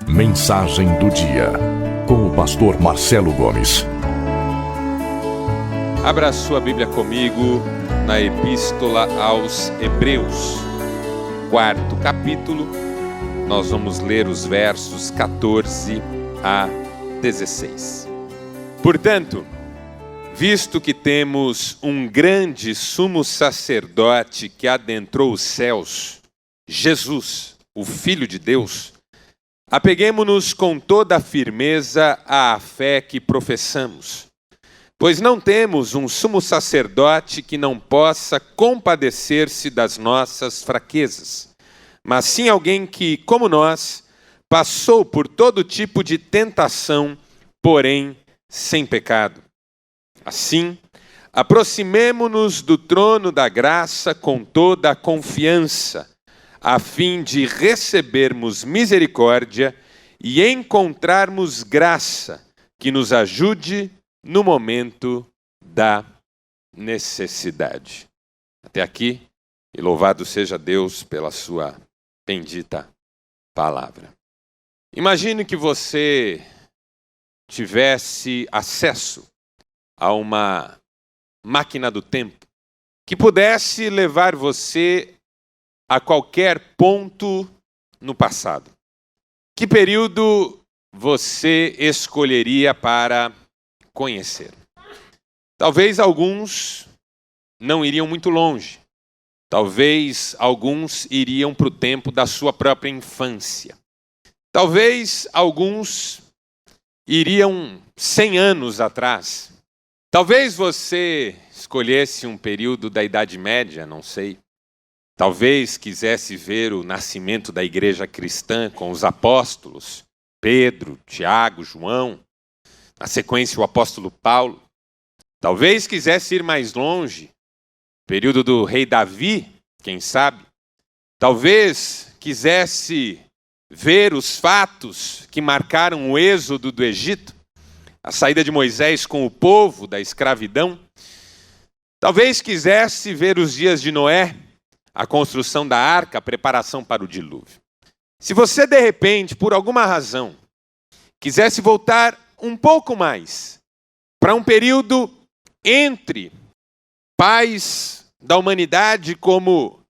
Mensagem do dia, com o pastor Marcelo Gomes. Abra sua Bíblia comigo na Epístola aos Hebreus, 4º capítulo. Nós vamos ler os versos 14 a 16. Portanto, visto que temos um grande sumo sacerdote que adentrou os céus, Jesus, o Filho de Deus, apeguemo-nos com toda a firmeza à fé que professamos, pois não temos um sumo sacerdote que não possa compadecer-se das nossas fraquezas, mas sim alguém que, como nós, passou por todo tipo de tentação, porém sem pecado. Assim, aproximemo-nos do trono da graça com toda a confiança, a fim de recebermos misericórdia e encontrarmos graça que nos ajude no momento da necessidade. Até aqui, e louvado seja Deus pela sua bendita palavra. Imagine que você tivesse acesso a uma máquina do tempo que pudesse levar você a qualquer ponto no passado. Que período você escolheria para conhecer? Talvez alguns não iriam muito longe. Talvez alguns iriam para o tempo da sua própria infância. Talvez alguns iriam 100 anos atrás. Talvez você escolhesse um período da Idade Média, não sei. Talvez quisesse ver o nascimento da igreja cristã com os apóstolos, Pedro, Tiago, João, na sequência o apóstolo Paulo. Talvez quisesse ir mais longe, período do rei Davi, quem sabe. Talvez quisesse ver os fatos que marcaram o êxodo do Egito, a saída de Moisés com o povo da escravidão. Talvez quisesse ver os dias de Noé, a construção da arca, a preparação para o dilúvio. Se você, de repente, por alguma razão, quisesse voltar um pouco mais para um período entre pais da humanidade como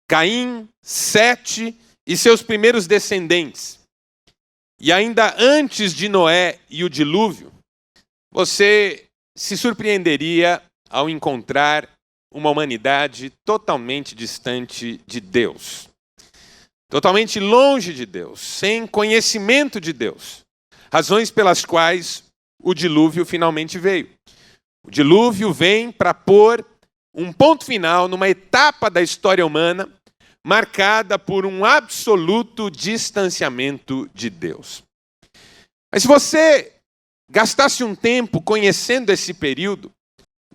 Caim, Sete e seus primeiros descendentes, e ainda antes de Noé e o dilúvio, você se surpreenderia ao encontrar uma humanidade totalmente distante de Deus, totalmente longe de Deus, sem conhecimento de Deus. Razões pelas quais o dilúvio finalmente veio. O dilúvio vem para pôr um ponto final numa etapa da história humana marcada por um absoluto distanciamento de Deus. Mas se você gastasse um tempo conhecendo esse período,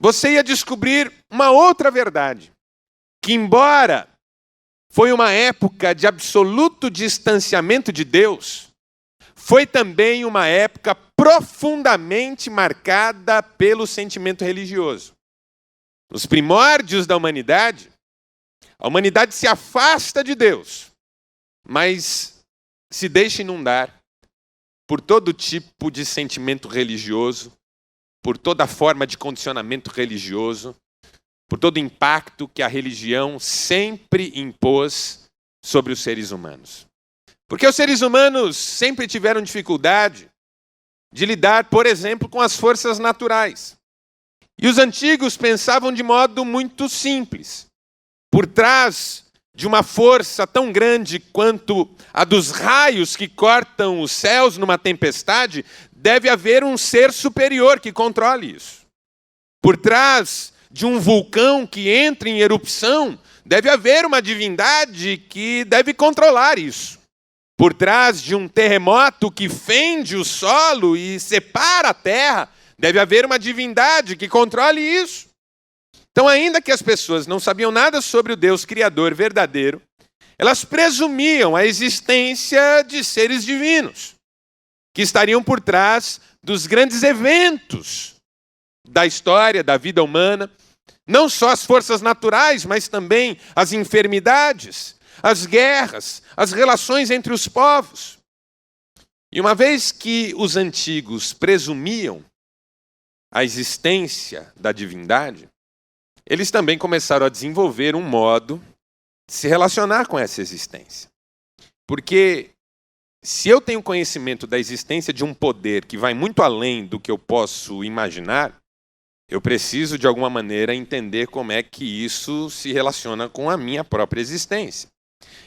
você ia descobrir uma outra verdade, que embora foi uma época de absoluto distanciamento de Deus, foi também uma época profundamente marcada pelo sentimento religioso. Nos primórdios da humanidade, a humanidade se afasta de Deus, mas se deixa inundar por todo tipo de sentimento religioso, por toda forma de condicionamento religioso, por todo o impacto que a religião sempre impôs sobre os seres humanos. Porque os seres humanos sempre tiveram dificuldade de lidar, por exemplo, com as forças naturais. E os antigos pensavam de modo muito simples. Por trás de uma força tão grande quanto a dos raios que cortam os céus numa tempestade, deve haver um ser superior que controle isso. Por trás de um vulcão que entra em erupção, deve haver uma divindade que deve controlar isso. Por trás de um terremoto que fende o solo e separa a terra, deve haver uma divindade que controle isso. Então, ainda que as pessoas não sabiam nada sobre o Deus Criador verdadeiro, elas presumiam a existência de seres divinos, que estariam por trás dos grandes eventos da história, da vida humana, não só as forças naturais, mas também as enfermidades, as guerras, as relações entre os povos. E uma vez que os antigos presumiam a existência da divindade, eles também começaram a desenvolver um modo de se relacionar com essa existência. Porque se eu tenho conhecimento da existência de um poder que vai muito além do que eu posso imaginar, eu preciso, de alguma maneira, entender como é que isso se relaciona com a minha própria existência.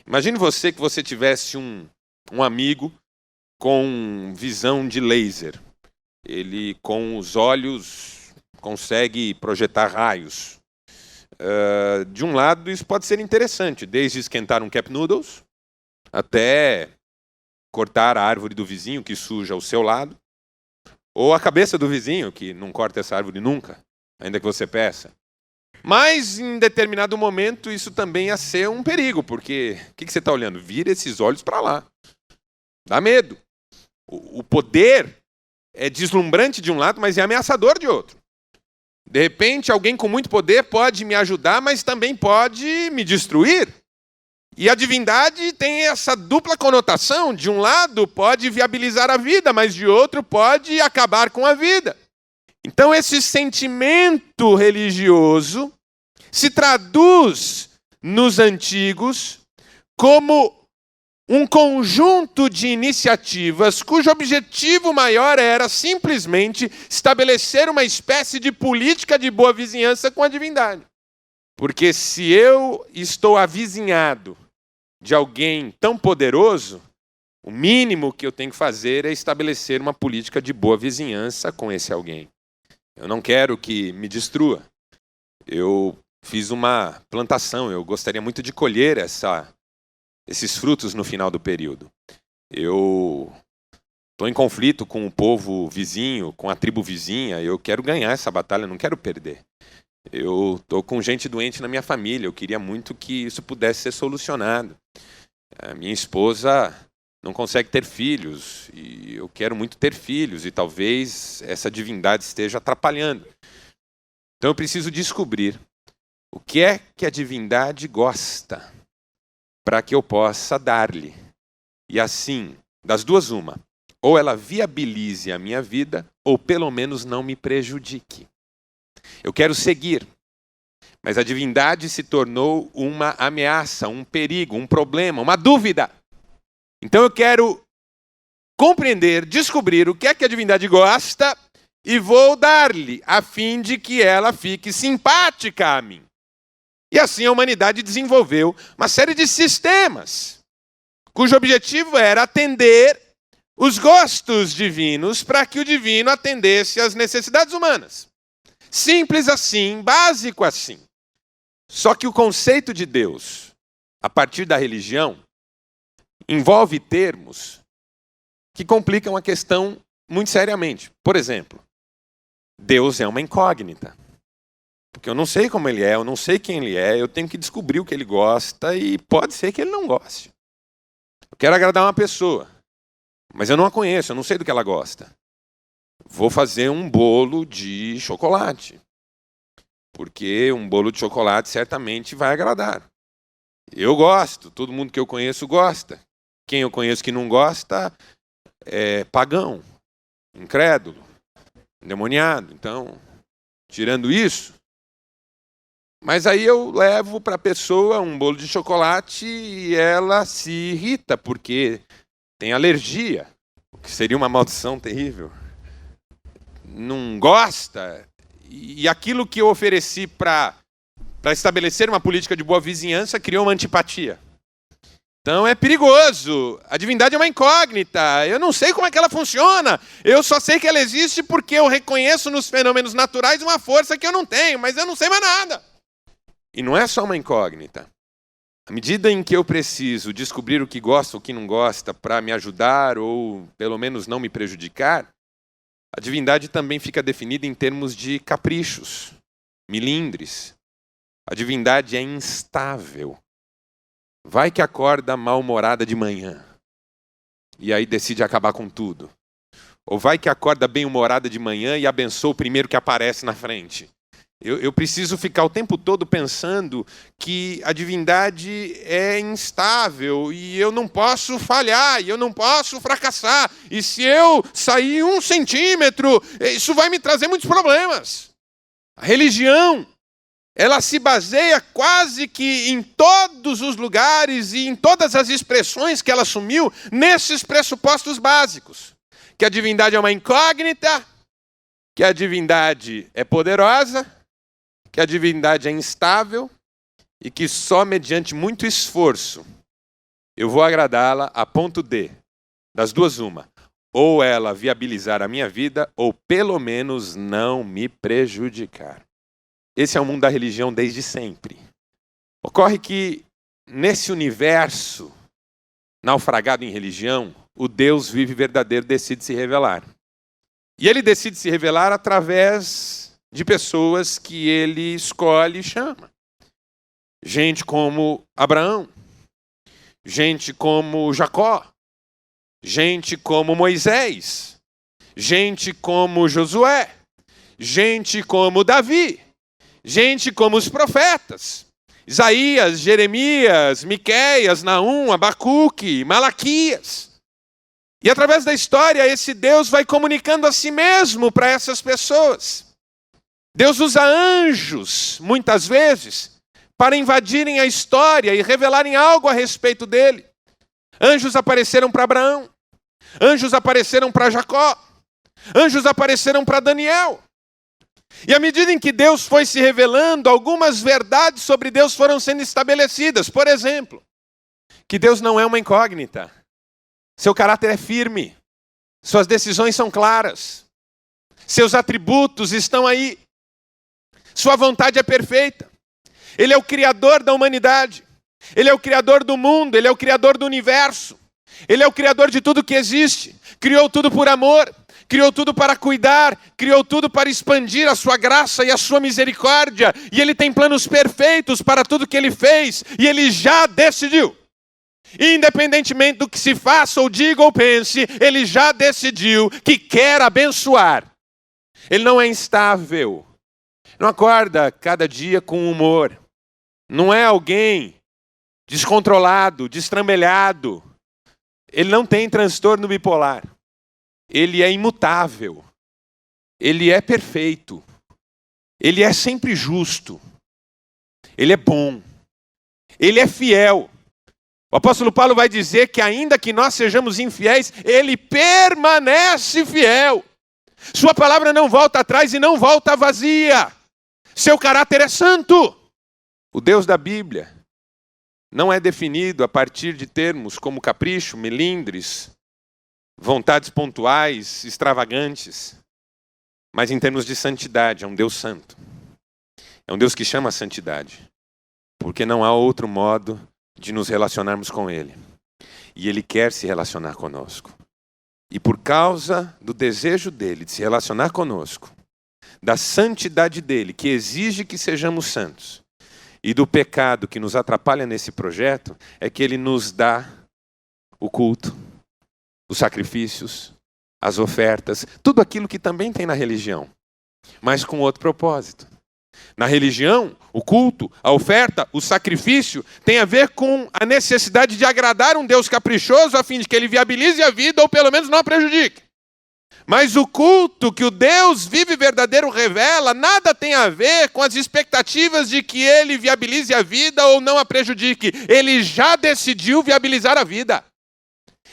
Imagine você que você tivesse um amigo com visão de laser. Ele, com os olhos, consegue projetar raios. De um lado, isso pode ser interessante, desde esquentar um Cup Noodles até cortar a árvore do vizinho que suja ao seu lado, ou a cabeça do vizinho, que não corta essa árvore nunca, ainda que você peça. Mas, em determinado momento, isso também ia ser um perigo, porque o que você está olhando? Vira esses olhos para lá. Dá medo. O poder é deslumbrante de um lado, mas é ameaçador de outro. De repente, alguém com muito poder pode me ajudar, mas também pode me destruir. E a divindade tem essa dupla conotação. De um lado, pode viabilizar a vida, mas de outro, pode acabar com a vida. Então, esse sentimento religioso se traduz nos antigos como um conjunto de iniciativas cujo objetivo maior era simplesmente estabelecer uma espécie de política de boa vizinhança com a divindade. Porque se eu estou avizinhado de alguém tão poderoso, o mínimo que eu tenho que fazer é estabelecer uma política de boa vizinhança com esse alguém. Eu não quero que me destrua. Eu fiz uma plantação, eu gostaria muito de colher esses frutos no final do período. Eu estou em conflito com o povo vizinho, com a tribo vizinha, eu quero ganhar essa batalha, não quero perder. Eu estou com gente doente na minha família, eu queria muito que isso pudesse ser solucionado. A minha esposa não consegue ter filhos, e eu quero muito ter filhos, e talvez essa divindade esteja atrapalhando. Então eu preciso descobrir o que é que a divindade gosta, para que eu possa dar-lhe. E assim, das duas uma, ou ela viabilize a minha vida, ou pelo menos não me prejudique. Eu quero seguir, mas a divindade se tornou uma ameaça, um perigo, um problema, uma dúvida. Então eu quero compreender, descobrir o que é que a divindade gosta e vou dar-lhe, a fim de que ela fique simpática a mim. E assim a humanidade desenvolveu uma série de sistemas, cujo objetivo era atender os gostos divinos para que o divino atendesse às necessidades humanas. Simples assim, básico assim. Só que o conceito de Deus, a partir da religião, envolve termos que complicam a questão muito seriamente. Por exemplo, Deus é uma incógnita. Porque eu não sei como ele é, eu não sei quem ele é, eu tenho que descobrir o que ele gosta e pode ser que ele não goste. Eu quero agradar uma pessoa, mas eu não a conheço, eu não sei do que ela gosta. Vou fazer um bolo de chocolate, porque um bolo de chocolate certamente vai agradar. Eu gosto, todo mundo que eu conheço gosta. Quem eu conheço que não gosta é pagão, incrédulo, endemoniado. Então, tirando isso, mas aí eu levo para a pessoa um bolo de chocolate e ela se irrita porque tem alergia, o que seria uma maldição terrível. Não gosta, e aquilo que eu ofereci para estabelecer uma política de boa vizinhança criou uma antipatia. Então é perigoso. A divindade é uma incógnita. Eu não sei como é que ela funciona. Eu só sei que ela existe porque eu reconheço nos fenômenos naturais uma força que eu não tenho, mas eu não sei mais nada. E não é só uma incógnita. À medida em que eu preciso descobrir o que gosta ou o que não gosta para me ajudar ou pelo menos não me prejudicar, a divindade também fica definida em termos de caprichos, milindres. A divindade é instável. Vai que acorda mal-humorada de manhã e aí decide acabar com tudo. Ou vai que acorda bem-humorada de manhã e abençoa o primeiro que aparece na frente. Eu preciso ficar o tempo todo pensando que a divindade é instável e eu não posso falhar, e eu não posso fracassar. E se eu sair 1 centímetro, isso vai me trazer muitos problemas. A religião, ela se baseia quase que em todos os lugares e em todas as expressões que ela assumiu nesses pressupostos básicos. Que a divindade é uma incógnita, que a divindade é poderosa, que a divindade é instável e que só mediante muito esforço eu vou agradá-la a ponto de, das duas uma, ou ela viabilizar a minha vida ou pelo menos não me prejudicar. Esse é o mundo da religião desde sempre. Ocorre que nesse universo naufragado em religião, o Deus vive verdadeiro decide se revelar. E ele decide se revelar através de pessoas que ele escolhe e chama. Gente como Abraão, gente como Jacó, gente como Moisés, gente como Josué, gente como Davi, gente como os profetas, Isaías, Jeremias, Miqueias, Naum, Abacuque, Malaquias. E através da história, esse Deus vai comunicando a si mesmo para essas pessoas. Deus usa anjos, muitas vezes, para invadirem a história e revelarem algo a respeito dele. Anjos apareceram para Abraão, anjos apareceram para Jacó, anjos apareceram para Daniel. E à medida em que Deus foi se revelando, algumas verdades sobre Deus foram sendo estabelecidas. Por exemplo, que Deus não é uma incógnita. Seu caráter é firme, suas decisões são claras, seus atributos estão aí. Sua vontade é perfeita. Ele é o criador da humanidade. Ele é o criador do mundo. Ele é o criador do universo. Ele é o criador de tudo que existe. Criou tudo por amor. Criou tudo para cuidar. Criou tudo para expandir a sua graça e a sua misericórdia. E ele tem planos perfeitos para tudo que ele fez. E ele já decidiu. Independentemente do que se faça ou diga ou pense, ele já decidiu que quer abençoar. Ele não é instável. Não acorda cada dia com humor. Não é alguém descontrolado, destrambelhado. Ele não tem transtorno bipolar. Ele é imutável. Ele é perfeito. Ele é sempre justo. Ele é bom. Ele é fiel. O apóstolo Paulo vai dizer que ainda que nós sejamos infiéis, ele permanece fiel. Sua palavra não volta atrás e não volta vazia. Seu caráter é santo. O Deus da Bíblia não é definido a partir de termos como capricho, melindres, vontades pontuais, extravagantes, mas em termos de santidade. É um Deus santo. É um Deus que chama a santidade, porque não há outro modo de nos relacionarmos com Ele. E Ele quer se relacionar conosco. E por causa do desejo dele de se relacionar conosco, da santidade dele, que exige que sejamos santos, e do pecado que nos atrapalha nesse projeto, é que ele nos dá o culto, os sacrifícios, as ofertas, tudo aquilo que também tem na religião, mas com outro propósito. Na religião, o culto, a oferta, o sacrifício tem a ver com a necessidade de agradar um Deus caprichoso a fim de que ele viabilize a vida ou pelo menos não a prejudique. Mas o culto que o Deus vivo e verdadeiro revela nada tem a ver com as expectativas de que ele viabilize a vida ou não a prejudique. Ele já decidiu viabilizar a vida.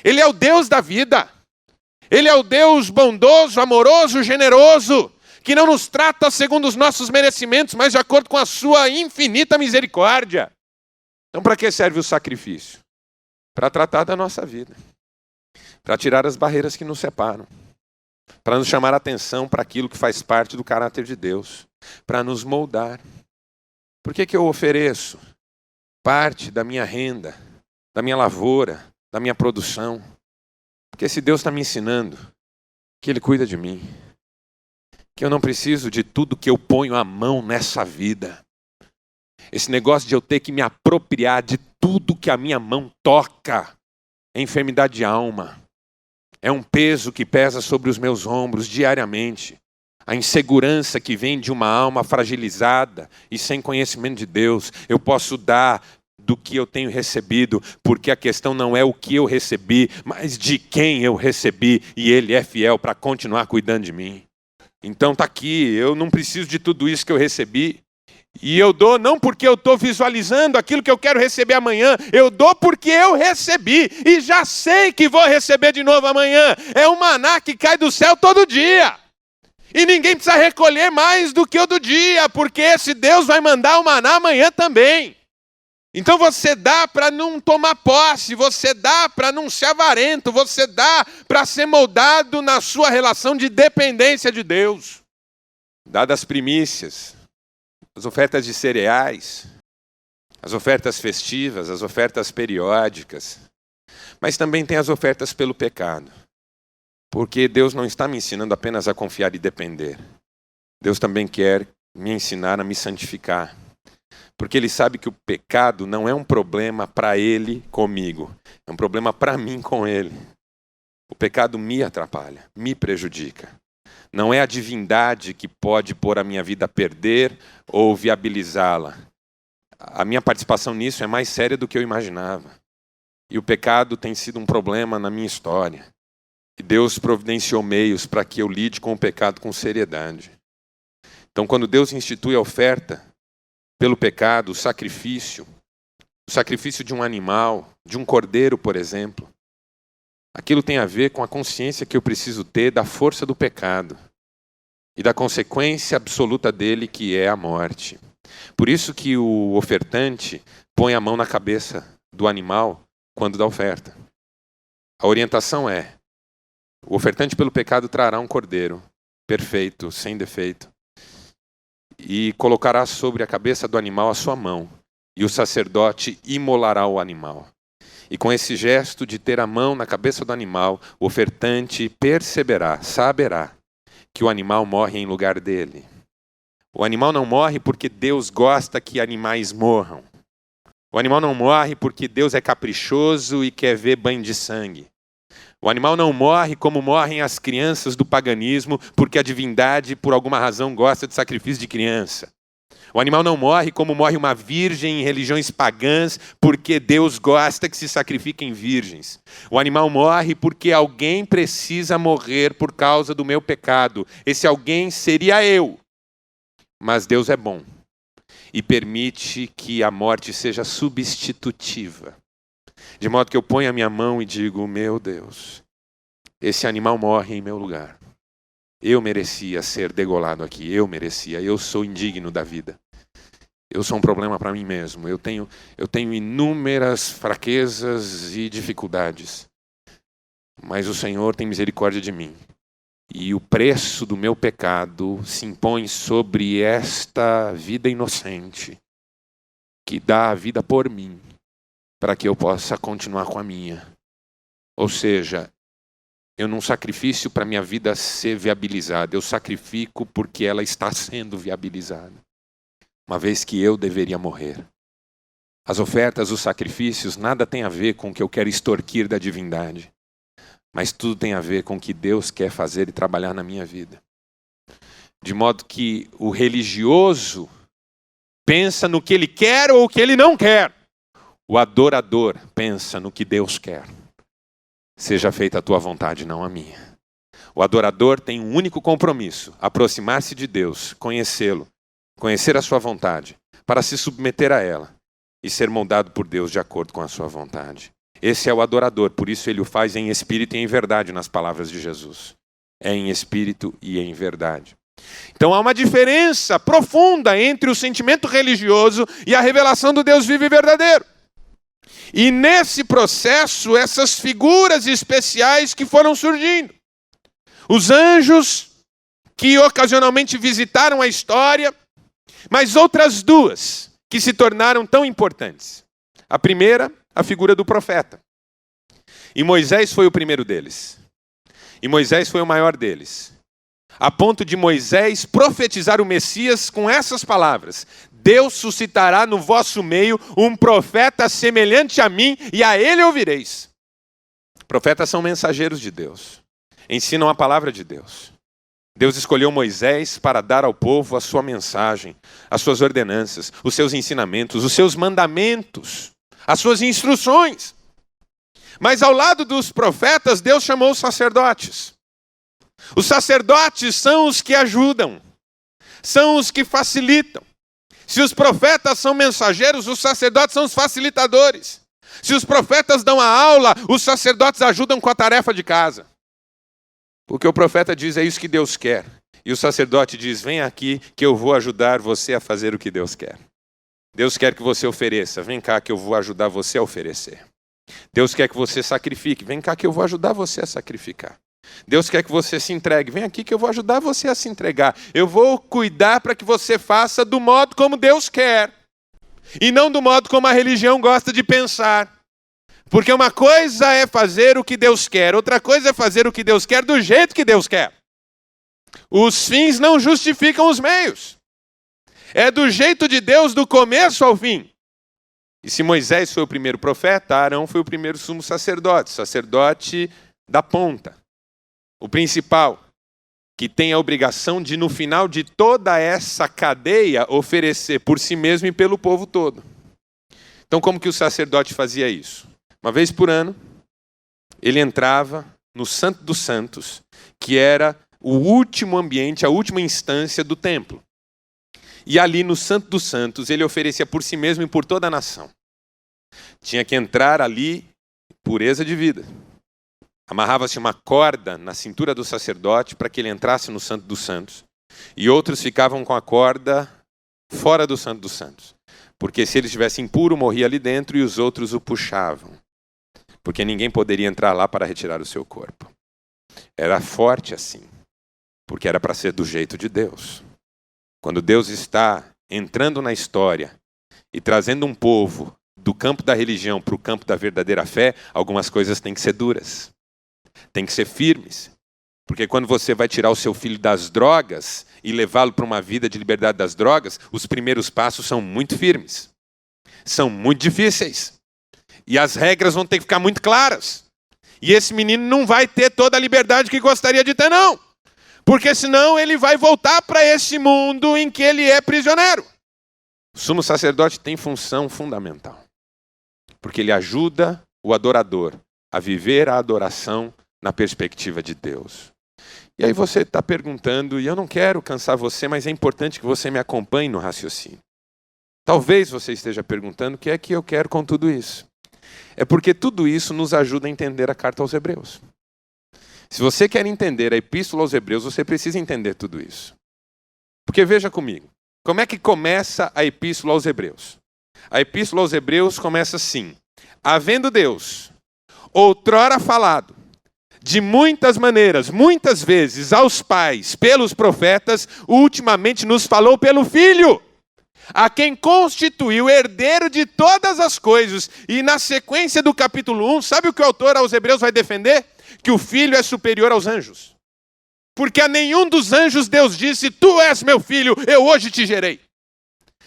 Ele é o Deus da vida. Ele é o Deus bondoso, amoroso, generoso, que não nos trata segundo os nossos merecimentos, mas de acordo com a sua infinita misericórdia. Então, para que serve o sacrifício? Para tratar da nossa vida. Para tirar as barreiras que nos separam. Para nos chamar a atenção para aquilo que faz parte do caráter de Deus. Para nos moldar. Por que eu ofereço parte da minha renda, da minha lavoura, da minha produção? Porque esse Deus está me ensinando que Ele cuida de mim. Que eu não preciso de tudo que eu ponho a mão nessa vida. Esse negócio de eu ter que me apropriar de tudo que a minha mão toca é enfermidade de alma. É um peso que pesa sobre os meus ombros diariamente. a insegurança que vem de uma alma fragilizada e sem conhecimento de Deus. Eu posso dar do que eu tenho recebido, porque a questão não é o que eu recebi, mas de quem eu recebi, e Ele é fiel para continuar cuidando de mim. Então está aqui, eu não preciso de tudo isso que eu recebi, e eu dou não porque eu estou visualizando aquilo que eu quero receber amanhã, eu dou porque eu recebi, e já sei que vou receber de novo amanhã. É um maná que cai do céu todo dia. E ninguém precisa recolher mais do que o do dia, porque esse Deus vai mandar o maná amanhã também. Então você dá para não tomar posse, você dá para não ser avarento, você dá para ser moldado na sua relação de dependência de Deus. Dadas as primícias, as ofertas de cereais, as ofertas festivas, as ofertas periódicas, mas também tem as ofertas pelo pecado. Porque Deus não está me ensinando apenas a confiar e depender. Deus também quer me ensinar a me santificar. Porque Ele sabe que o pecado não é um problema para Ele comigo. É um problema para mim com Ele. O pecado me atrapalha, me prejudica. Não é a divindade que pode pôr a minha vida a perder ou viabilizá-la. A minha participação nisso é mais séria do que eu imaginava. E o pecado tem sido um problema na minha história. E Deus providenciou meios para que eu lide com o pecado com seriedade. Então, quando Deus institui a oferta pelo pecado, o sacrifício de um animal, de um cordeiro, por exemplo, aquilo tem a ver com a consciência que eu preciso ter da força do pecado e da consequência absoluta dele, que é a morte. Por isso que o ofertante põe a mão na cabeça do animal quando dá oferta. A orientação é: o ofertante pelo pecado trará um cordeiro perfeito, sem defeito, e colocará sobre a cabeça do animal a sua mão, e o sacerdote imolará o animal. E com esse gesto de ter a mão na cabeça do animal, o ofertante perceberá, saberá, que o animal morre em lugar dele. O animal não morre porque Deus gosta que animais morram. O animal não morre porque Deus é caprichoso e quer ver banho de sangue. O animal não morre como morrem as crianças do paganismo, porque a divindade, por alguma razão, gosta de sacrifício de criança. O animal não morre como morre uma virgem em religiões pagãs, porque Deus gosta que se sacrifiquem virgens. O animal morre porque alguém precisa morrer por causa do meu pecado. Esse alguém seria eu. Mas Deus é bom e permite que a morte seja substitutiva. De modo que eu ponho a minha mão e digo: meu Deus, esse animal morre em meu lugar. Eu merecia ser degolado aqui, eu sou indigno da vida. Eu sou um problema para mim mesmo, eu tenho inúmeras fraquezas e dificuldades. Mas o Senhor tem misericórdia de mim. E o preço do meu pecado se impõe sobre esta vida inocente, que dá a vida por mim, para que eu possa continuar com a minha. Ou seja, eu não sacrifício para minha vida ser viabilizada, eu sacrifico porque ela está sendo viabilizada, uma vez que eu deveria morrer. As ofertas, os sacrifícios, nada tem a ver com o que eu quero extorquir da divindade, mas tudo tem a ver com o que Deus quer fazer e trabalhar na minha vida. De modo que o religioso pensa no que ele quer ou o que ele não quer. O adorador pensa no que Deus quer. Seja feita a tua vontade, não a minha. O adorador tem um único compromisso: aproximar-se de Deus, conhecê-lo, conhecer a sua vontade, para se submeter a ela e ser moldado por Deus de acordo com a sua vontade. Esse é o adorador, por isso ele o faz em espírito e em verdade, nas palavras de Jesus. É em espírito e em verdade. Então há uma diferença profunda entre o sentimento religioso e a revelação do Deus vivo e verdadeiro. E nesse processo, essas figuras especiais que foram surgindo. Os anjos que ocasionalmente visitaram a história, mas outras duas que se tornaram tão importantes. A primeira, a figura do profeta. E Moisés foi o primeiro deles. E Moisés foi o maior deles. A ponto de Moisés profetizar o Messias com essas palavras: Deus suscitará no vosso meio um profeta semelhante a mim, e a ele ouvireis. Profetas são mensageiros de Deus. Ensinam a palavra de Deus. Deus escolheu Moisés para dar ao povo a sua mensagem, as suas ordenanças, os seus ensinamentos, os seus mandamentos, as suas instruções. Mas ao lado dos profetas, Deus chamou os sacerdotes. Os sacerdotes são os que ajudam, são os que facilitam. Se os profetas são mensageiros, os sacerdotes são os facilitadores. Se os profetas dão a aula, os sacerdotes ajudam com a tarefa de casa. O que o profeta diz é isso que Deus quer. E o sacerdote diz, vem aqui que eu vou ajudar você a fazer o que Deus quer. Deus quer que você ofereça, vem cá que eu vou ajudar você a oferecer. Deus quer que você sacrifique, vem cá que eu vou ajudar você a sacrificar. Deus quer que você se entregue, vem aqui que eu vou ajudar você a se entregar. Eu vou cuidar para que você faça do modo como Deus quer. E não do modo como a religião gosta de pensar. Porque uma coisa é fazer o que Deus quer, outra coisa é fazer o que Deus quer do jeito que Deus quer. Os fins não justificam os meios. É do jeito de Deus do começo ao fim. E se Moisés foi o primeiro profeta, Arão foi o primeiro sumo sacerdote, sacerdote da ponta. O principal, que tem a obrigação de, no final de toda essa cadeia, oferecer por si mesmo e pelo povo todo. Então, como que o sacerdote fazia isso? Uma vez por ano, ele entrava no Santo dos Santos, que era o último ambiente, a última instância do templo. E ali no Santo dos Santos, ele oferecia por si mesmo e por toda a nação. Tinha que entrar ali, pureza de vida. Amarrava-se uma corda na cintura do sacerdote para que ele entrasse no Santo dos Santos. E outros ficavam com a corda fora do Santo dos Santos. Porque se ele estivesse impuro, morria ali dentro e os outros o puxavam. Porque ninguém poderia entrar lá para retirar o seu corpo. Era forte assim. Porque era para ser do jeito de Deus. Quando Deus está entrando na história e trazendo um povo do campo da religião para o campo da verdadeira fé, algumas coisas têm que ser duras. Tem que ser firmes. Porque quando você vai tirar o seu filho das drogas e levá-lo para uma vida de liberdade das drogas, os primeiros passos são muito firmes. São muito difíceis. E as regras vão ter que ficar muito claras. E esse menino não vai ter toda a liberdade que gostaria de ter, não. Porque senão ele vai voltar para esse mundo em que ele é prisioneiro. O sumo sacerdote tem função fundamental. Porque ele ajuda o adorador a viver a adoração na perspectiva de Deus. E aí você está perguntando, e eu não quero cansar você, mas é importante que você me acompanhe no raciocínio. Talvez você esteja perguntando o que é que eu quero com tudo isso. É porque tudo isso nos ajuda a entender a carta aos Hebreus. Se você quer entender a epístola aos Hebreus, você precisa entender tudo isso. Porque veja comigo, como é que começa a epístola aos Hebreus? A epístola aos Hebreus começa assim: havendo Deus outrora falado de muitas maneiras, muitas vezes aos pais, pelos profetas, ultimamente nos falou pelo Filho, a quem constituiu herdeiro de todas as coisas. E na sequência do capítulo 1, sabe o que o autor aos Hebreus vai defender? Que o Filho é superior aos anjos. Porque a nenhum dos anjos Deus disse, tu és meu filho, eu hoje te gerei.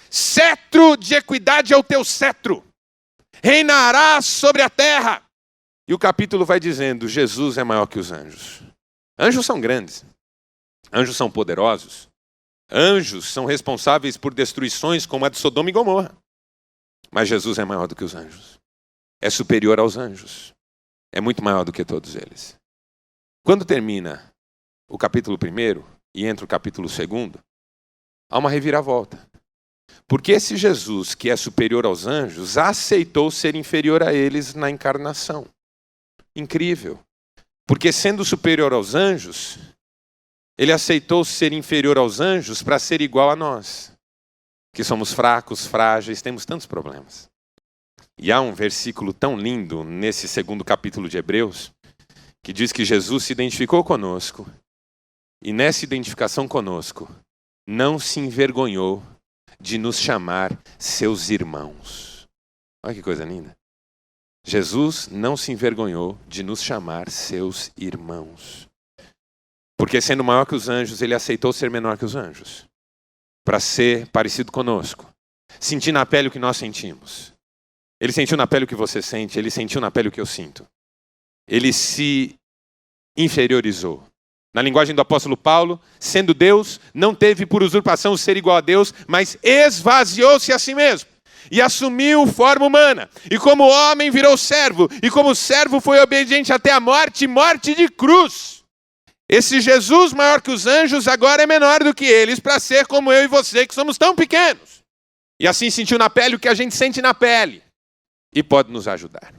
Cetro de equidade é o teu cetro. Reinarás sobre a terra. E o capítulo vai dizendo, Jesus é maior que os anjos. Anjos são grandes. Anjos são poderosos. Anjos são responsáveis por destruições como a de Sodoma e Gomorra. Mas Jesus é maior do que os anjos. É superior aos anjos. É muito maior do que todos eles. Quando termina o capítulo 1 e entra o capítulo 2, há uma reviravolta. Porque esse Jesus, que é superior aos anjos, aceitou ser inferior a eles na encarnação. Incrível. Porque sendo superior aos anjos, ele aceitou ser inferior aos anjos para ser igual a nós. Que somos fracos, frágeis, temos tantos problemas. E há um versículo tão lindo nesse 2º capítulo de Hebreus, que diz que Jesus se identificou conosco, e nessa identificação conosco, não se envergonhou de nos chamar seus irmãos. Olha que coisa linda. Jesus não se envergonhou de nos chamar seus irmãos. Porque sendo maior que os anjos, ele aceitou ser menor que os anjos. Para ser parecido conosco. Sentir na pele o que nós sentimos. Ele sentiu na pele o que você sente, ele sentiu na pele o que eu sinto. Ele se inferiorizou Na linguagem do apóstolo Paulo, sendo Deus, não teve por usurpação o ser igual a Deus, mas esvaziou-se a si mesmo e assumiu forma humana. E como homem virou servo, e como servo foi obediente até a morte, morte de cruz. Esse Jesus maior que os anjos agora é menor do que eles, para ser como eu e você, que somos tão pequenos. E assim sentiu na pele o que a gente sente na pele. E pode nos ajudar.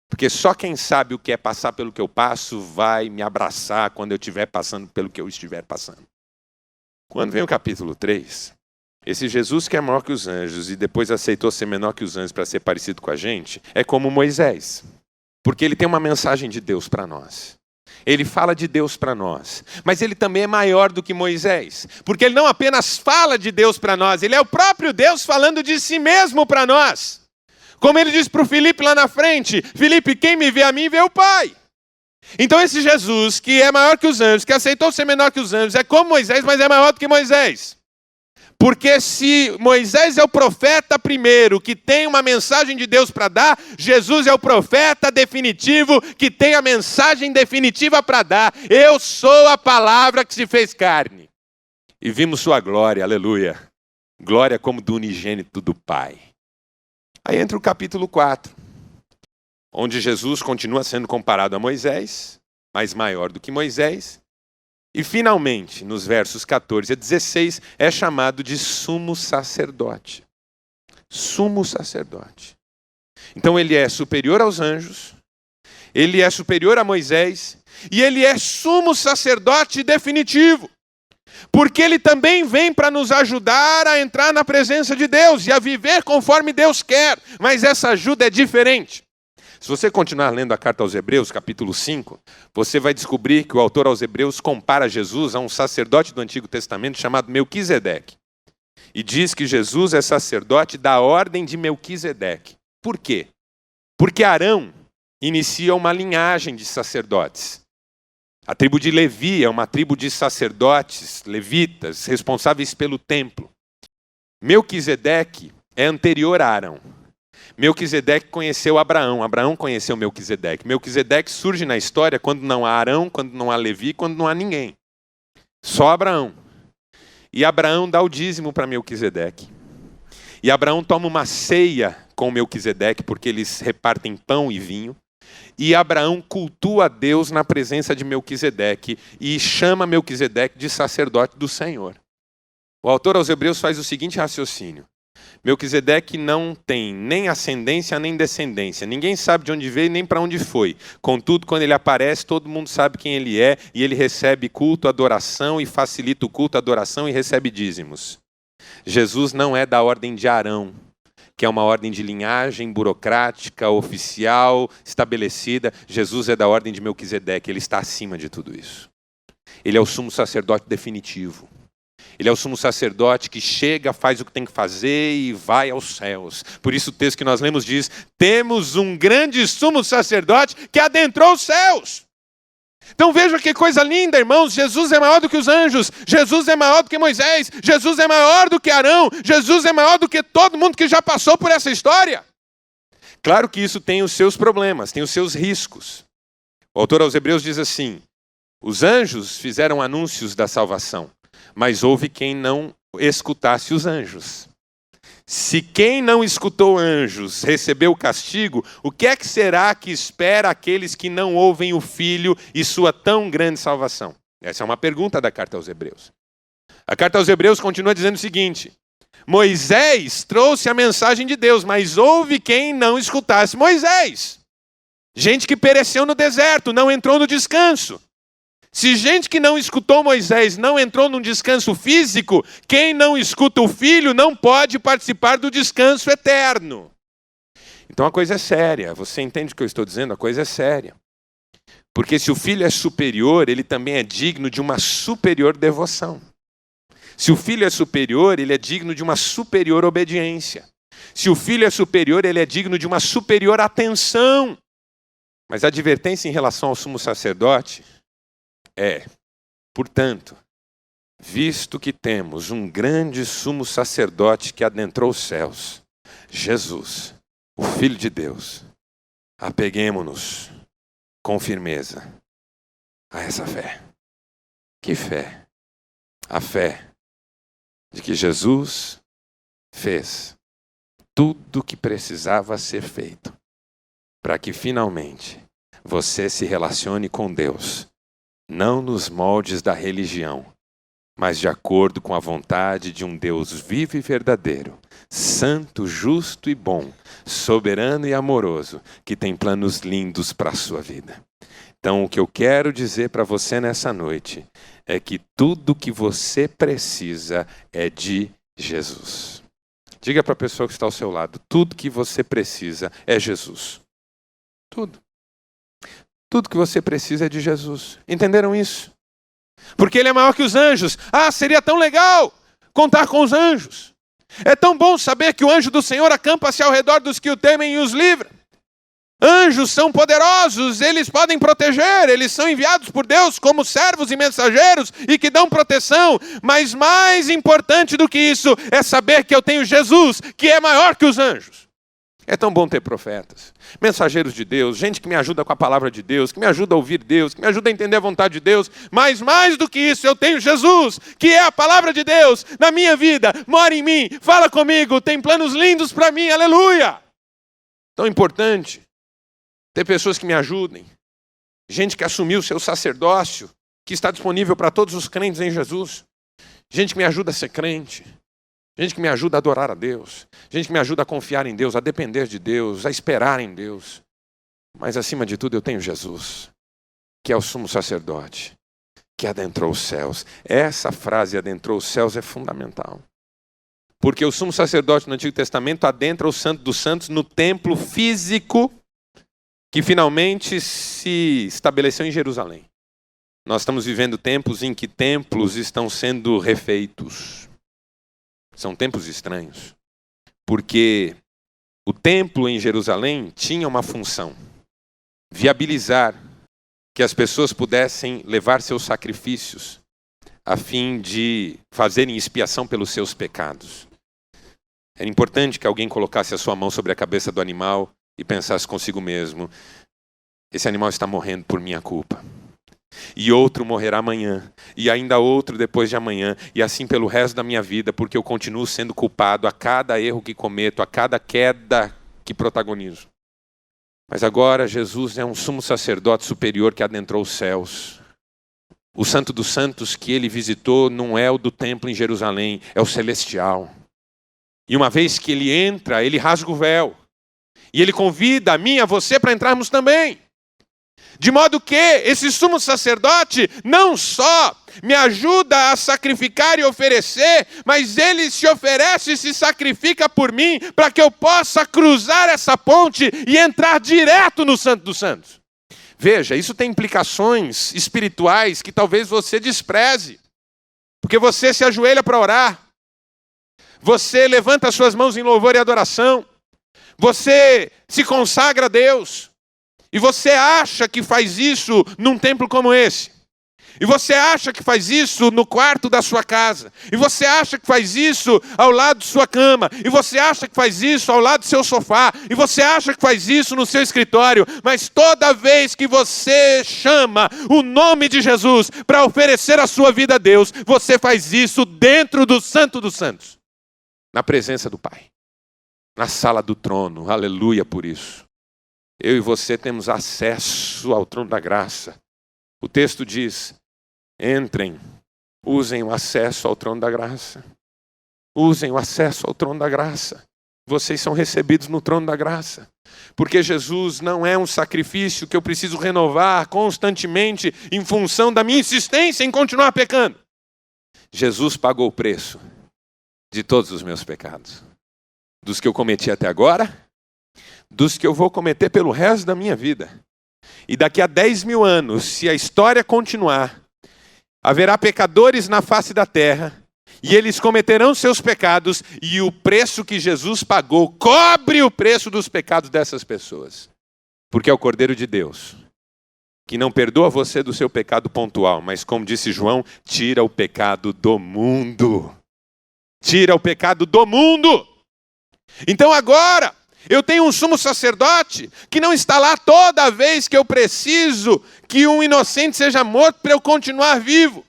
Porque só quem sabe o que é passar pelo que eu passo vai me abraçar quando eu estiver passando pelo que eu estiver passando. Quando vem o capítulo 3, esse Jesus que é maior que os anjos e depois aceitou ser menor que os anjos para ser parecido com a gente, é como Moisés. Porque ele tem uma mensagem de Deus para nós. Ele fala de Deus para nós. Mas ele também é maior do que Moisés. Porque ele não apenas fala de Deus para nós, ele é o próprio Deus falando de si mesmo para nós. Como ele disse para o Filipe lá na frente, Filipe, quem me vê a mim, vê o Pai. Então esse Jesus, que é maior que os anjos, que aceitou ser menor que os anjos, é como Moisés, mas é maior do que Moisés. Porque se Moisés é o profeta primeiro, que tem uma mensagem de Deus para dar, Jesus é o profeta definitivo, que tem a mensagem definitiva para dar. Eu sou a palavra que se fez carne. E vimos sua glória, aleluia. Glória como do unigênito do Pai. Aí entra o capítulo 4, onde Jesus continua sendo comparado a Moisés, mas maior do que Moisés. E finalmente, nos versos 14 a 16, é chamado de sumo sacerdote. Sumo sacerdote. Então ele é superior aos anjos, ele é superior a Moisés, e ele é sumo sacerdote definitivo. Porque ele também vem para nos ajudar a entrar na presença de Deus e a viver conforme Deus quer. Mas essa ajuda é diferente. Se você continuar lendo a carta aos Hebreus, capítulo 5, você vai descobrir que o autor aos Hebreus compara Jesus a um sacerdote do Antigo Testamento chamado Melquisedeque. E diz que Jesus é sacerdote da ordem de Melquisedeque. Por quê? Porque Arão inicia uma linhagem de sacerdotes. A tribo de Levi é uma tribo de sacerdotes, levitas, responsáveis pelo templo. Melquisedeque é anterior a Arão. Melquisedeque conheceu Abraão, Abraão conheceu Melquisedeque. Melquisedeque surge na história quando não há Arão, quando não há Levi, quando não há ninguém. Só Abraão. E Abraão dá o dízimo para Melquisedeque. E Abraão toma uma ceia com Melquisedeque, porque eles repartem pão e vinho. E Abraão cultua a Deus na presença de Melquisedeque e chama Melquisedeque de sacerdote do Senhor. O autor aos Hebreus faz o seguinte raciocínio. Melquisedeque não tem nem ascendência nem descendência. Ninguém sabe de onde veio nem para onde foi. Contudo, quando ele aparece, todo mundo sabe quem ele é e ele recebe culto, adoração e facilita o culto, adoração e recebe dízimos. Jesus não é da ordem de Arão, que é uma ordem de linhagem burocrática, oficial, estabelecida. Jesus é da ordem de Melquisedeque, ele está acima de tudo isso. Ele é o sumo sacerdote definitivo. Ele é o sumo sacerdote que chega, faz o que tem que fazer e vai aos céus. Por isso o texto que nós lemos diz, temos um grande sumo sacerdote que adentrou os céus. Então veja que coisa linda, irmãos. Jesus é maior do que os anjos. Jesus é maior do que Moisés. Jesus é maior do que Arão. Jesus é maior do que todo mundo que já passou por essa história. Claro que isso tem os seus problemas, tem os seus riscos. O autor aos Hebreus diz assim, os anjos fizeram anúncios da salvação, mas houve quem não escutasse os anjos. Se quem não escutou anjos recebeu o castigo, o que é que será que espera aqueles que não ouvem o Filho e sua tão grande salvação? Essa é uma pergunta da carta aos Hebreus. A carta aos Hebreus continua dizendo o seguinte, Moisés trouxe a mensagem de Deus, mas houve quem não escutasse Moisés. Gente que pereceu no deserto, não entrou no descanso. Se gente que não escutou Moisés não entrou num descanso físico, quem não escuta o Filho não pode participar do descanso eterno. Então a coisa é séria. Você entende o que eu estou dizendo? A coisa é séria. Porque se o Filho é superior, ele também é digno de uma superior devoção. Se o Filho é superior, ele é digno de uma superior obediência. Se o Filho é superior, ele é digno de uma superior atenção. Mas a advertência em relação ao sumo sacerdote portanto, visto que temos um grande sumo sacerdote que adentrou os céus, Jesus, o Filho de Deus, apeguemo-nos com firmeza a essa fé. Que fé? A fé de que Jesus fez tudo o que precisava ser feito para que finalmente você se relacione com Deus, não nos moldes da religião, mas de acordo com a vontade de um Deus vivo e verdadeiro, santo, justo e bom, soberano e amoroso, que tem planos lindos para a sua vida. Então, o que eu quero dizer para você nessa noite é que tudo que você precisa é de Jesus. Diga para a pessoa que está ao seu lado, tudo que você precisa é Jesus. Tudo. Tudo que você precisa é de Jesus. Entenderam isso? Porque ele é maior que os anjos. Ah, seria tão legal contar com os anjos. É tão bom saber que o anjo do Senhor acampa-se ao redor dos que o temem e os livra. Anjos são poderosos, eles podem proteger, eles são enviados por Deus como servos e mensageiros e que dão proteção. Mas mais importante do que isso é saber que eu tenho Jesus, que é maior que os anjos. É tão bom ter profetas, mensageiros de Deus, gente que me ajuda com a palavra de Deus, que me ajuda a ouvir Deus, que me ajuda a entender a vontade de Deus. Mas mais do que isso, eu tenho Jesus, que é a palavra de Deus na minha vida, mora em mim, fala comigo, tem planos lindos para mim, aleluia! Tão importante ter pessoas que me ajudem, gente que assumiu o seu sacerdócio, que está disponível para todos os crentes em Jesus, gente que me ajuda a ser crente, gente que me ajuda a adorar a Deus, gente que me ajuda a confiar em Deus, a depender de Deus, a esperar em Deus. Mas acima de tudo eu tenho Jesus, que é o sumo sacerdote, que adentrou os céus. Essa frase, adentrou os céus, é fundamental. Porque o sumo sacerdote no Antigo Testamento adentra o Santo dos Santos no templo físico que finalmente se estabeleceu em Jerusalém. Nós estamos vivendo tempos em que templos estão sendo refeitos. São tempos estranhos. Porque o templo em Jerusalém tinha uma função: viabilizar que as pessoas pudessem levar seus sacrifícios a fim de fazerem expiação pelos seus pecados. Era importante que alguém colocasse a sua mão sobre a cabeça do animal e pensasse consigo mesmo: esse animal está morrendo por minha culpa. E outro morrerá amanhã, e ainda outro depois de amanhã, e assim pelo resto da minha vida, porque eu continuo sendo culpado a cada erro que cometo, a cada queda que protagonizo. Mas agora Jesus é um sumo sacerdote superior que adentrou os céus. O Santo dos Santos que ele visitou não é o do templo em Jerusalém, é o celestial. E uma vez que ele entra, ele rasga o véu. E ele convida a mim e a você para entrarmos também. De modo que esse sumo sacerdote não só me ajuda a sacrificar e oferecer, mas ele se oferece e se sacrifica por mim para que eu possa cruzar essa ponte e entrar direto no Santo dos Santos. Veja, isso tem implicações espirituais que talvez você despreze. Porque você se ajoelha para orar. Você levanta as suas mãos em louvor e adoração. Você se consagra a Deus. E você acha que faz isso num templo como esse. E você acha que faz isso no quarto da sua casa. E você acha que faz isso ao lado de sua cama. E você acha que faz isso ao lado do seu sofá. E você acha que faz isso no seu escritório. Mas toda vez que você chama o nome de Jesus para oferecer a sua vida a Deus, você faz isso dentro do Santo dos Santos. Na presença do Pai. Na sala do trono, aleluia por isso. Eu e você temos acesso ao trono da graça. O texto diz: entrem, usem o acesso ao trono da graça. Usem o acesso ao trono da graça. Vocês são recebidos no trono da graça. Porque Jesus não é um sacrifício que eu preciso renovar constantemente em função da minha insistência em continuar pecando. Jesus pagou o preço de todos os meus pecados. Dos que eu cometi até agora, dos que eu vou cometer pelo resto da minha vida. E daqui a 10.000 anos, se a história continuar, haverá pecadores na face da terra, e eles cometerão seus pecados, e o preço que Jesus pagou cobre o preço dos pecados dessas pessoas. Porque é o Cordeiro de Deus, que não perdoa você do seu pecado pontual, mas como disse João, tira o pecado do mundo. Tira o pecado do mundo. Então agora, eu tenho um sumo sacerdote que não está lá toda vez que eu preciso que um inocente seja morto para eu continuar vivo.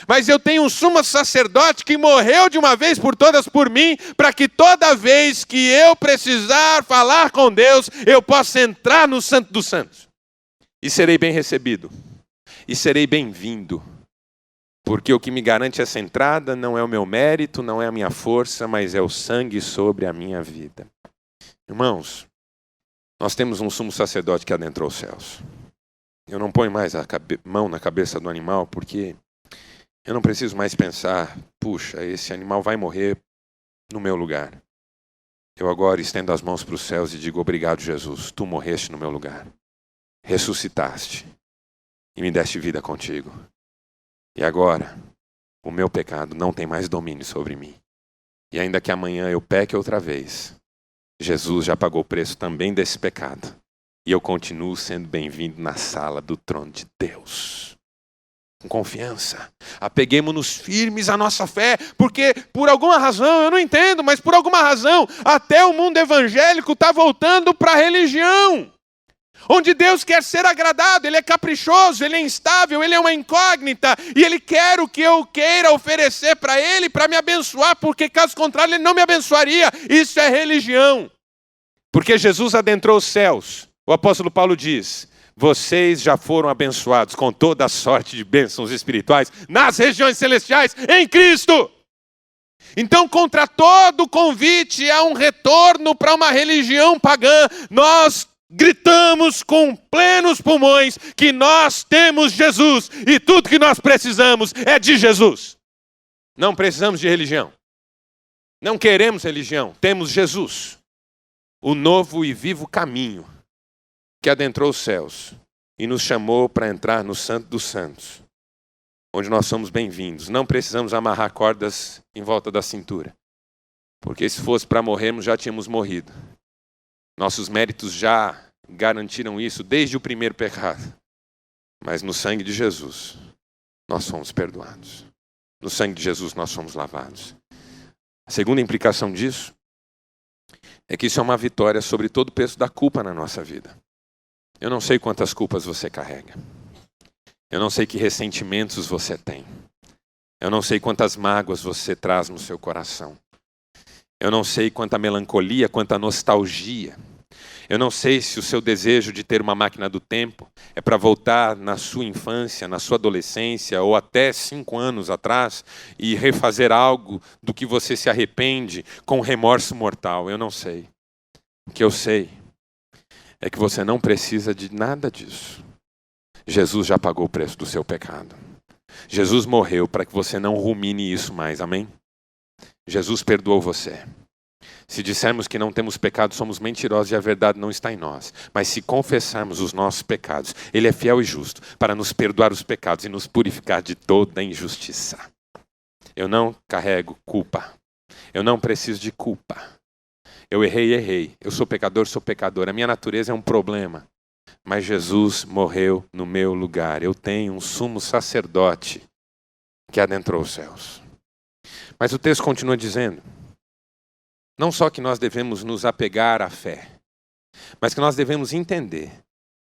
Mas eu tenho um sumo sacerdote que morreu de uma vez por todas por mim, para que toda vez que eu precisar falar com Deus, eu possa entrar no Santo dos Santos. E serei bem recebido. E serei bem-vindo. Porque o que me garante essa entrada não é o meu mérito, não é a minha força, mas é o sangue sobre a minha vida. Irmãos, nós temos um sumo sacerdote que adentrou os céus. Eu não ponho mais a mão na cabeça do animal, porque eu não preciso mais pensar, puxa, esse animal vai morrer no meu lugar. Eu agora estendo as mãos para os céus e digo, obrigado, Jesus, tu morreste no meu lugar. Ressuscitaste e me deste vida contigo. E agora, o meu pecado não tem mais domínio sobre mim. E ainda que amanhã eu peque outra vez, Jesus já pagou o preço também desse pecado. E eu continuo sendo bem-vindo na sala do trono de Deus. Com confiança. Apeguemos-nos firmes à nossa fé, porque por alguma razão, eu não entendo, mas por alguma razão, até o mundo evangélico está voltando para a religião. Onde Deus quer ser agradado, Ele é caprichoso, Ele é instável, Ele é uma incógnita. E Ele quer o que eu queira oferecer para Ele, para me abençoar, porque caso contrário Ele não me abençoaria. Isso é religião. Porque Jesus adentrou os céus. O apóstolo Paulo diz, vocês já foram abençoados com toda a sorte de bênçãos espirituais nas regiões celestiais em Cristo. Então, contra todo convite a um retorno para uma religião pagã, nós gritamos com plenos pulmões que nós temos Jesus e tudo que nós precisamos é de Jesus. Não precisamos de religião. Não queremos religião. Temos Jesus, o novo e vivo caminho que adentrou os céus e nos chamou para entrar no Santo dos Santos, onde nós somos bem-vindos. Não precisamos amarrar cordas em volta da cintura, porque se fosse para morrermos, já tínhamos morrido. Nossos méritos já garantiram isso desde o primeiro pecado. Mas no sangue de Jesus, nós somos perdoados. No sangue de Jesus, nós somos lavados. A segunda implicação disso é que isso é uma vitória sobre todo o peso da culpa na nossa vida. Eu não sei quantas culpas você carrega. Eu não sei que ressentimentos você tem. Eu não sei quantas mágoas você traz no seu coração. Eu não sei quanta melancolia, quanta nostalgia. Eu não sei se o seu desejo de ter uma máquina do tempo é para voltar na sua infância, na sua adolescência, ou até 5 anos atrás, e refazer algo do que você se arrepende com remorso mortal. Eu não sei. O que eu sei é que você não precisa de nada disso. Jesus já pagou o preço do seu pecado. Jesus morreu para que você não rumine isso mais, amém? Jesus perdoou você. Se dissermos que não temos pecado, somos mentirosos e a verdade não está em nós. Mas se confessarmos os nossos pecados, Ele é fiel e justo para nos perdoar os pecados e nos purificar de toda injustiça. Eu não carrego culpa. Eu não preciso de culpa. Eu errei. Eu sou pecador. A minha natureza é um problema. Mas Jesus morreu no meu lugar. Eu tenho um sumo sacerdote que adentrou os céus. Mas o texto continua dizendo, não só que nós devemos nos apegar à fé, mas que nós devemos entender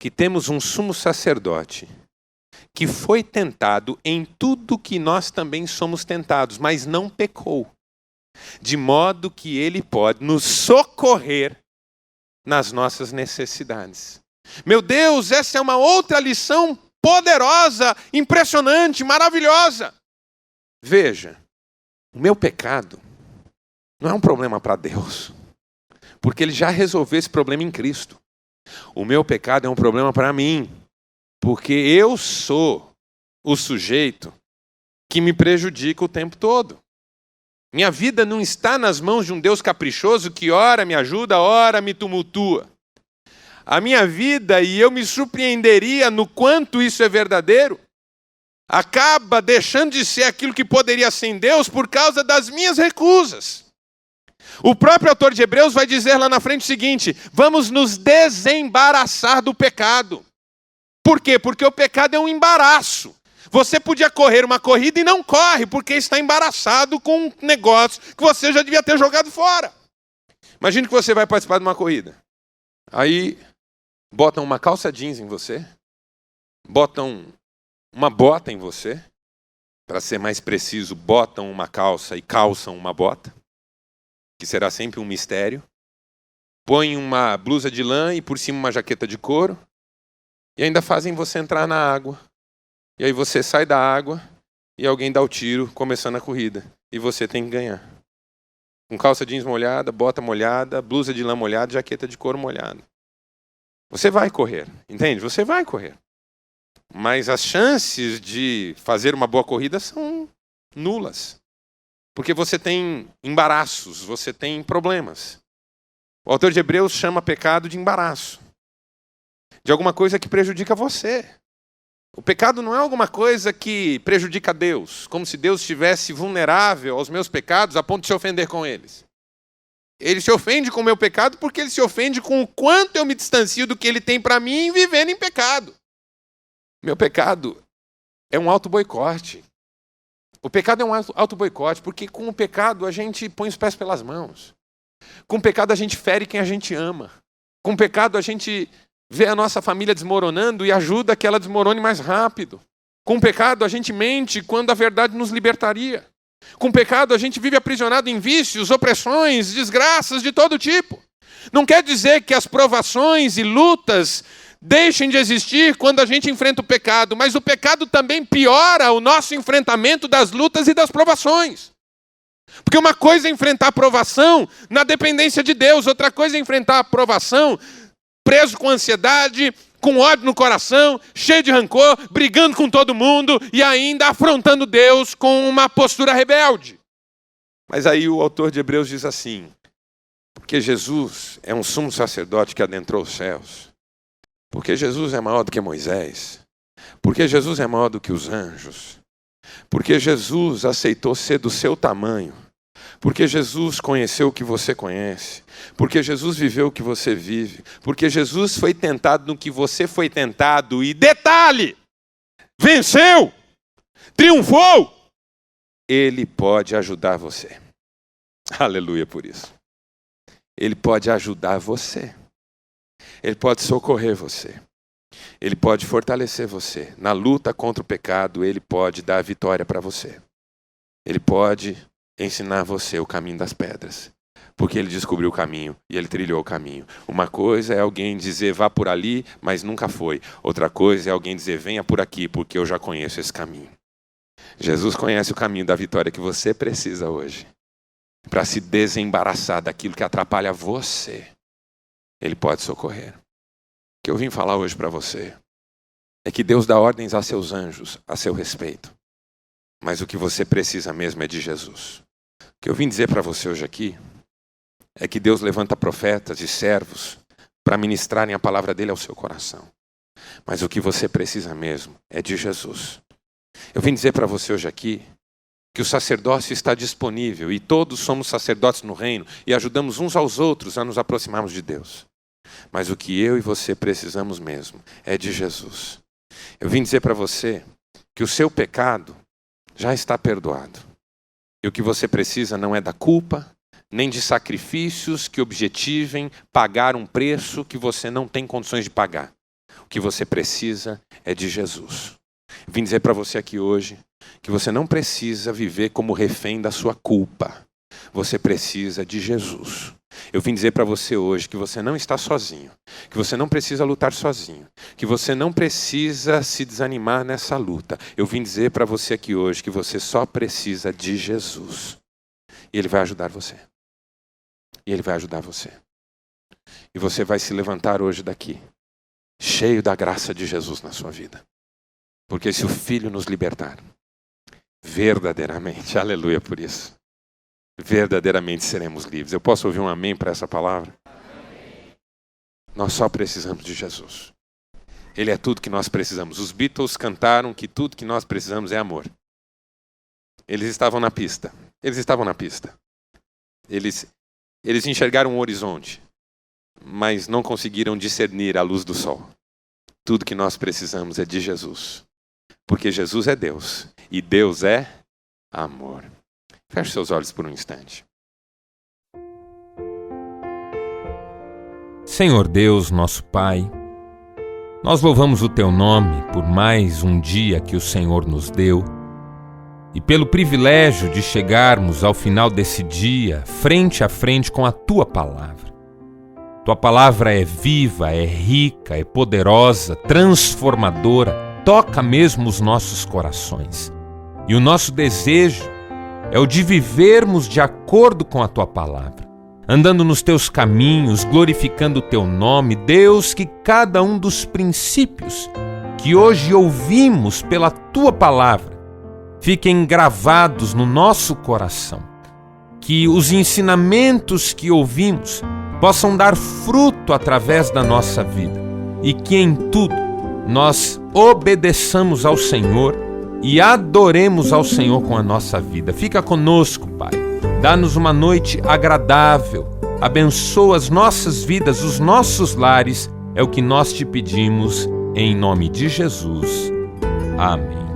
que temos um sumo sacerdote que foi tentado em tudo que nós também somos tentados, mas não pecou. De modo que Ele pode nos socorrer nas nossas necessidades. Meu Deus, essa é uma outra lição poderosa, impressionante, maravilhosa. Veja, o meu pecado não é um problema para Deus, porque Ele já resolveu esse problema em Cristo. O meu pecado é um problema para mim, porque eu sou o sujeito que me prejudica o tempo todo. Minha vida não está nas mãos de um Deus caprichoso que ora me ajuda, ora me tumultua. A minha vida, e eu me surpreenderia no quanto isso é verdadeiro, acaba deixando de ser aquilo que poderia ser em Deus por causa das minhas recusas. O próprio autor de Hebreus vai dizer lá na frente o seguinte, vamos nos desembaraçar do pecado. Por quê? Porque o pecado é um embaraço. Você podia correr uma corrida e não corre, porque está embaraçado com um negócio que você já devia ter jogado fora. Imagine que você vai participar de uma corrida. Aí botam uma calça jeans em você, botam uma bota em você, para ser mais preciso, botam uma calça e calçam uma bota, que será sempre um mistério. Põem uma blusa de lã e por cima uma jaqueta de couro, e ainda fazem você entrar na água. E aí você sai da água e alguém dá o tiro, começando a corrida. E você tem que ganhar. Com calça jeans molhada, bota molhada, blusa de lã molhada, jaqueta de couro molhada. Você vai correr, entende? Você vai correr. Mas as chances de fazer uma boa corrida são nulas. Porque você tem embaraços, você tem problemas. O autor de Hebreus chama pecado de embaraço. De alguma coisa que prejudica você. O pecado não é alguma coisa que prejudica Deus, como se Deus estivesse vulnerável aos meus pecados a ponto de se ofender com eles. Ele se ofende com o meu pecado porque ele se ofende com o quanto eu me distancio do que ele tem para mim vivendo em pecado. Meu pecado é um auto-boicote. O pecado é um auto-boicote porque com o pecado a gente põe os pés pelas mãos. Com o pecado a gente fere quem a gente ama. Com o pecado a gente vê a nossa família desmoronando e ajuda que ela desmorone mais rápido. Com o pecado a gente mente quando a verdade nos libertaria. Com o pecado a gente vive aprisionado em vícios, opressões, desgraças de todo tipo. Não quer dizer que as provações e lutas deixem de existir quando a gente enfrenta o pecado, mas o pecado também piora o nosso enfrentamento das lutas e das provações. Porque uma coisa é enfrentar a provação na dependência de Deus, outra coisa é enfrentar a provação preso com ansiedade, com ódio no coração, cheio de rancor, brigando com todo mundo e ainda afrontando Deus com uma postura rebelde. Mas aí o autor de Hebreus diz assim, porque Jesus é um sumo sacerdote que adentrou os céus, porque Jesus é maior do que Moisés, porque Jesus é maior do que os anjos, porque Jesus aceitou ser do seu tamanho, porque Jesus conheceu o que você conhece, porque Jesus viveu o que você vive, porque Jesus foi tentado no que você foi tentado e, detalhe, venceu, triunfou, Ele pode ajudar você. Aleluia por isso. Ele pode ajudar você. Ele pode socorrer você. Ele pode fortalecer você. Na luta contra o pecado, Ele pode dar a vitória para você. Ele pode ensinar você o caminho das pedras. Porque Ele descobriu o caminho e Ele trilhou o caminho. Uma coisa é alguém dizer vá por ali, mas nunca foi. Outra coisa é alguém dizer venha por aqui, porque eu já conheço esse caminho. Jesus conhece o caminho da vitória que você precisa hoje. Para se desembaraçar daquilo que atrapalha você. Ele pode socorrer. O que eu vim falar hoje para você é que Deus dá ordens a seus anjos a seu respeito. Mas o que você precisa mesmo é de Jesus. O que eu vim dizer para você hoje aqui é que Deus levanta profetas e servos para ministrarem a palavra dele ao seu coração. Mas o que você precisa mesmo é de Jesus. Eu vim dizer para você hoje aqui que o sacerdócio está disponível e todos somos sacerdotes no reino e ajudamos uns aos outros a nos aproximarmos de Deus. Mas o que eu e você precisamos mesmo é de Jesus. Eu vim dizer para você que o seu pecado já está perdoado. E o que você precisa não é da culpa, nem de sacrifícios que objetivem pagar um preço que você não tem condições de pagar. O que você precisa é de Jesus. Eu vim dizer para você aqui hoje que você não precisa viver como refém da sua culpa. Você precisa de Jesus. Eu vim dizer para você hoje que você não está sozinho, que você não precisa lutar sozinho, que você não precisa se desanimar nessa luta. Eu vim dizer para você aqui hoje que você só precisa de Jesus. E Ele vai ajudar você. E Ele vai ajudar você. E você vai se levantar hoje daqui, cheio da graça de Jesus na sua vida. Porque se o Filho nos libertar, verdadeiramente, aleluia por isso, verdadeiramente seremos livres. Eu posso ouvir um amém para essa palavra? Amém. Nós só precisamos de Jesus. Ele é tudo que nós precisamos. Os Beatles cantaram que tudo que nós precisamos é amor. Eles estavam na pista. Eles estavam na pista. Eles enxergaram um horizonte, mas não conseguiram discernir a luz do sol. Tudo que nós precisamos é de Jesus. Porque Jesus é Deus. E Deus é amor. Feche seus olhos por um instante. Senhor Deus, nosso Pai, nós louvamos o Teu nome por mais um dia que o Senhor nos deu. e pelo privilégio de chegarmos ao final desse dia, frente a frente com a Tua Palavra. Tua Palavra é viva, é rica, é poderosa, transformadora, toca mesmo os nossos corações. E o nosso desejo é o de vivermos de acordo com a Tua Palavra, andando nos Teus caminhos, glorificando o Teu nome. Deus, que cada um dos princípios que hoje ouvimos pela Tua Palavra fiquem gravados no nosso coração. Que os ensinamentos que ouvimos possam dar fruto através da nossa vida e que em tudo nós obedeçamos ao Senhor e adoremos ao Senhor com a nossa vida. Fica conosco, Pai. Dá-nos uma noite agradável. Abençoa as nossas vidas, os nossos lares. É o que nós te pedimos em nome de Jesus. Amém.